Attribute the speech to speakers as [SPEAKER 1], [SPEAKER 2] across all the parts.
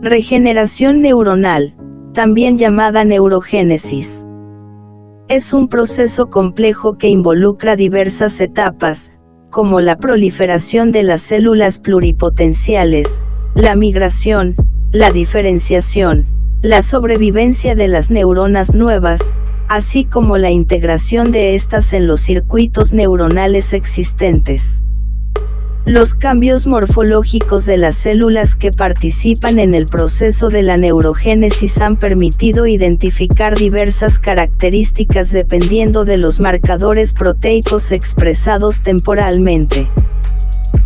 [SPEAKER 1] Regeneración neuronal, también llamada neurogénesis. Es un proceso complejo que involucra diversas etapas, como la proliferación de las células pluripotenciales, la migración, la diferenciación, la sobrevivencia de las neuronas nuevas, así como la integración de estas en los circuitos neuronales existentes. Los cambios morfológicos de las células que participan en el proceso de la neurogénesis han permitido identificar diversas características dependiendo de los marcadores proteicos expresados temporalmente.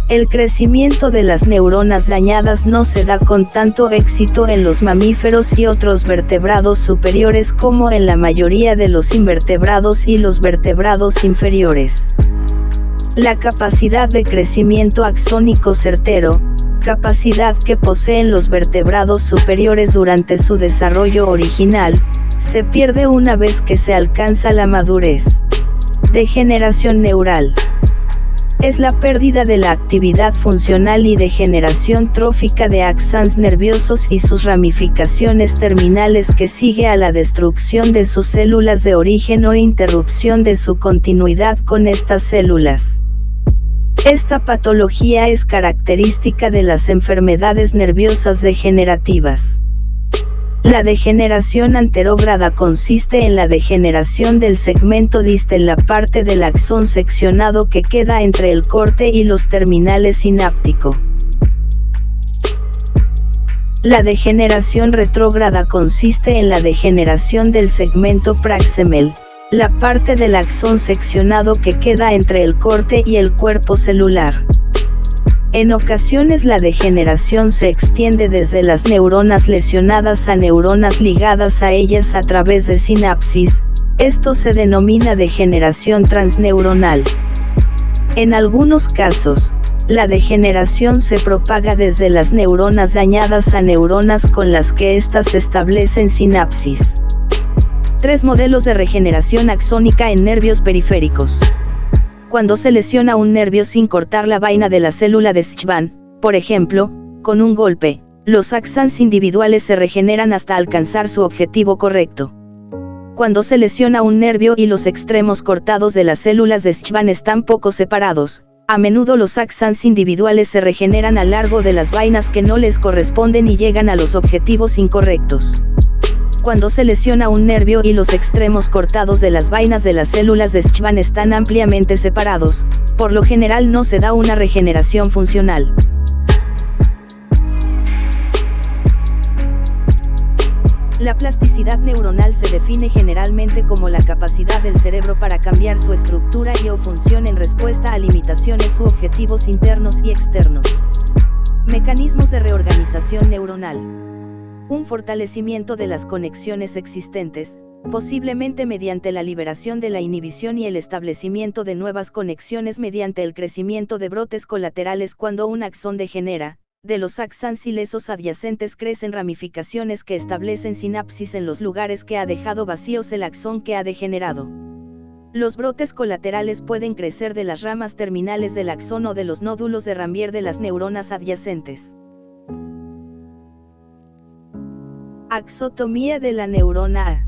[SPEAKER 1] El crecimiento de las neuronas dañadas no se da con tanto éxito en los mamíferos y otros vertebrados superiores como en la mayoría de los invertebrados y los vertebrados inferiores. La capacidad de crecimiento axónico certero, capacidad que poseen los vertebrados superiores durante su desarrollo original, se pierde una vez que se alcanza la madurez. Degeneración neural. Es la pérdida de la actividad funcional y degeneración trófica de axones nerviosos y sus ramificaciones terminales que sigue a la destrucción de sus células de origen o interrupción de su continuidad con estas células. Esta patología es característica de las enfermedades nerviosas degenerativas. La degeneración anterógrada consiste en la degeneración del segmento distal, la parte del axón seccionado que queda entre el corte y los terminales sináptico. La degeneración retrógrada consiste en la degeneración del segmento proximal, la parte del axón seccionado que queda entre el corte y el cuerpo celular. En ocasiones la degeneración se extiende desde las neuronas lesionadas a neuronas ligadas a ellas a través de sinapsis. Esto se denomina degeneración transneuronal. En algunos casos, la degeneración se propaga desde las neuronas dañadas a neuronas con las que éstas establecen sinapsis. 3 modelos de regeneración axónica en nervios periféricos. Cuando se lesiona un nervio sin cortar la vaina de la célula de Schwann, por ejemplo, con un golpe, los axones individuales se regeneran hasta alcanzar su objetivo correcto. Cuando se lesiona un nervio y los extremos cortados de las células de Schwann están poco separados, a menudo los axones individuales se regeneran a lo largo de las vainas que no les corresponden y llegan a los objetivos incorrectos. Cuando se lesiona un nervio y los extremos cortados de las vainas de las células de Schwann están ampliamente separados, por lo general no se da una regeneración funcional. La plasticidad neuronal se define generalmente como la capacidad del cerebro para cambiar su estructura y o función en respuesta a limitaciones u objetivos internos y externos. Mecanismos de reorganización neuronal. Un fortalecimiento de las conexiones existentes, posiblemente mediante la liberación de la inhibición y el establecimiento de nuevas conexiones mediante el crecimiento de brotes colaterales. Cuando un axón degenera, de los axones ilesos adyacentes crecen ramificaciones que establecen sinapsis en los lugares que ha dejado vacíos el axón que ha degenerado. Los brotes colaterales pueden crecer de las ramas terminales del axón o de los nódulos de Rambier de las neuronas adyacentes. Axotomía de la neurona A.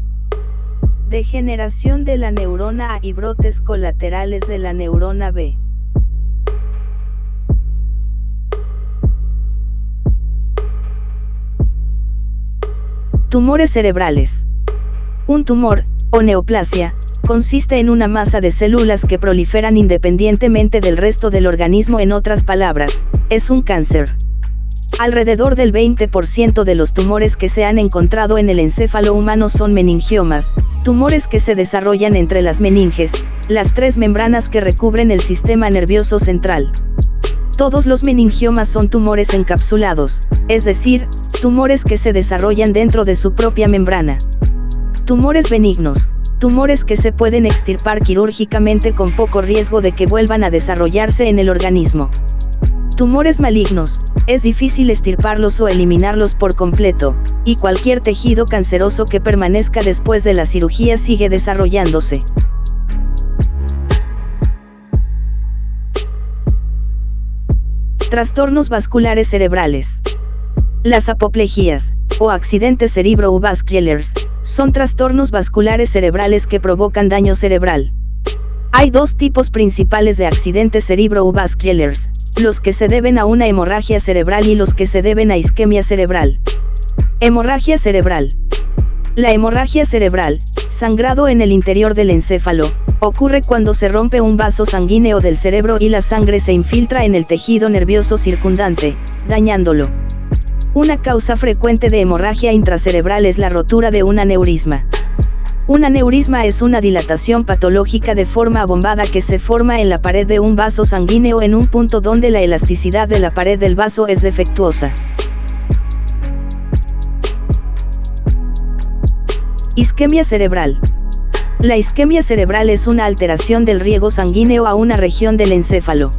[SPEAKER 1] Degeneración de la neurona A y brotes colaterales de la neurona B. Tumores cerebrales. Un tumor, o neoplasia, consiste en una masa de células que proliferan independientemente del resto del organismo. En otras palabras, es un cáncer. Alrededor del 20% de los tumores que se han encontrado en el encéfalo humano son meningiomas, tumores que se desarrollan entre las meninges, las 3 membranas que recubren el sistema nervioso central. Todos los meningiomas son tumores encapsulados, es decir, tumores que se desarrollan dentro de su propia membrana. Tumores benignos, tumores que se pueden extirpar quirúrgicamente con poco riesgo de que vuelvan a desarrollarse en el organismo. Tumores malignos, es difícil extirparlos o eliminarlos por completo, y cualquier tejido canceroso que permanezca después de la cirugía sigue desarrollándose. Trastornos vasculares cerebrales. Las apoplejías, o accidentes cerebrovasculares, son trastornos vasculares cerebrales que provocan daño cerebral. Hay dos tipos principales de accidentes cerebrovasculares, los que se deben a una hemorragia cerebral y los que se deben a isquemia cerebral. Hemorragia cerebral. La hemorragia cerebral, sangrado en el interior del encéfalo, ocurre cuando se rompe un vaso sanguíneo del cerebro y la sangre se infiltra en el tejido nervioso circundante, dañándolo. Una causa frecuente de hemorragia intracerebral es la rotura de un aneurisma. Un aneurisma es una dilatación patológica de forma abombada que se forma en la pared de un vaso sanguíneo en un punto donde la elasticidad de la pared del vaso es defectuosa. Isquemia cerebral. La isquemia cerebral es una alteración del riego sanguíneo a una región del encéfalo.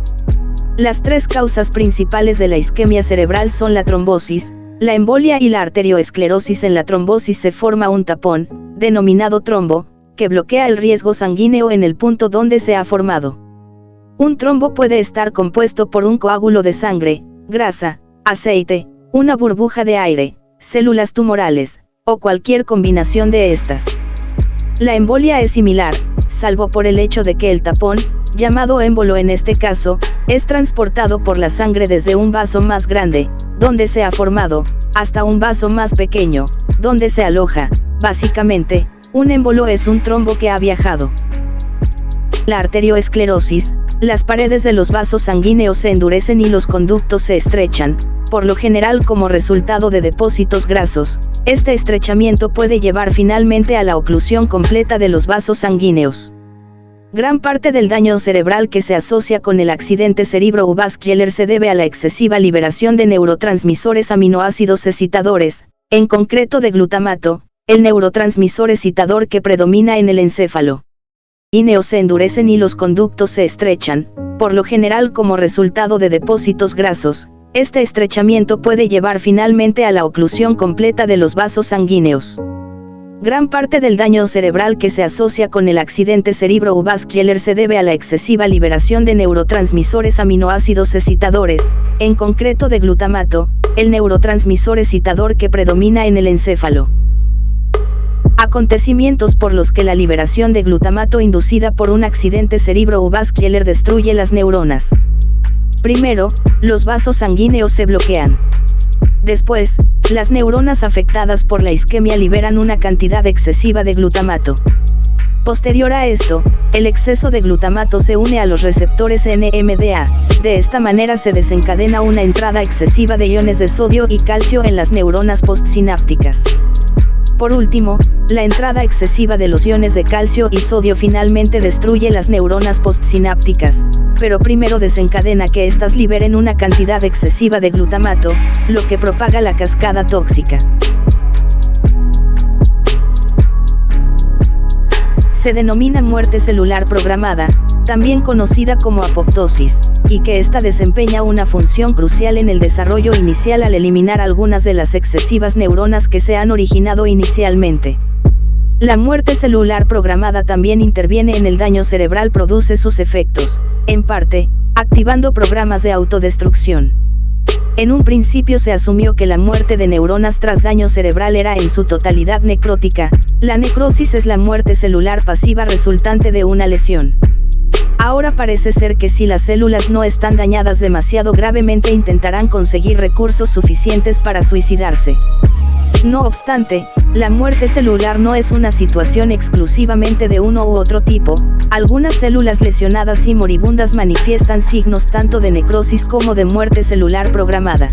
[SPEAKER 1] Las tres causas principales de la isquemia cerebral son la trombosis, la embolia y la arterioesclerosis. En la trombosis se forma un tapón, denominado trombo, que bloquea el riego sanguíneo en el punto donde se ha formado. Un trombo puede estar compuesto por un coágulo de sangre, grasa, aceite, una burbuja de aire, células tumorales, o cualquier combinación de estas. La embolia es similar, salvo por el hecho de que el tapón, llamado émbolo en este caso, es transportado por la sangre desde un vaso más grande, donde se ha formado, hasta un vaso más pequeño, donde se aloja. Básicamente, un émbolo es un trombo que ha viajado. La arterioesclerosis, las paredes de los vasos sanguíneos se endurecen y los conductos se estrechan, por lo general como resultado de depósitos grasos. Este estrechamiento puede llevar finalmente a la oclusión completa de los vasos sanguíneos. Gran parte del daño cerebral que se asocia con el accidente cerebrovascular se debe a la excesiva liberación de neurotransmisores aminoácidos excitadores, en concreto de glutamato, el neurotransmisor excitador que predomina en el encéfalo. Íneos se endurecen y los conductos se estrechan, por lo general como resultado de depósitos grasos. Este estrechamiento puede llevar finalmente a la oclusión completa de los vasos sanguíneos. Gran parte del daño cerebral que se asocia con el accidente cerebrovascular se debe a la excesiva liberación de neurotransmisores aminoácidos excitadores, en concreto de glutamato, el neurotransmisor excitador que predomina en el encéfalo. Acontecimientos por los que la liberación de glutamato inducida por un accidente cerebrovascular destruye las neuronas. Primero, los vasos sanguíneos se bloquean. Después, las neuronas afectadas por la isquemia liberan una cantidad excesiva de glutamato. Posterior a esto, el exceso de glutamato se une a los receptores NMDA. De esta manera se desencadena una entrada excesiva de iones de sodio y calcio en las neuronas postsinápticas. Por último, la entrada excesiva de los iones de calcio y sodio finalmente destruye las neuronas postsinápticas, pero primero desencadena que éstas liberen una cantidad excesiva de glutamato, lo que propaga la cascada tóxica. Se denomina muerte celular programada, también conocida como apoptosis, y que ésta desempeña una función crucial en el desarrollo inicial al eliminar algunas de las excesivas neuronas que se han originado inicialmente. La muerte celular programada también interviene en el daño cerebral, produce sus efectos, en parte, activando programas de autodestrucción. En un principio se asumió que la muerte de neuronas tras daño cerebral era en su totalidad necrótica. La necrosis es la muerte celular pasiva resultante de una lesión. Ahora parece ser que si las células no están dañadas demasiado gravemente intentarán conseguir recursos suficientes para suicidarse. No obstante, la muerte celular no es una situación exclusivamente de uno u otro tipo. Algunas células lesionadas y moribundas manifiestan signos tanto de necrosis como de muerte celular programada.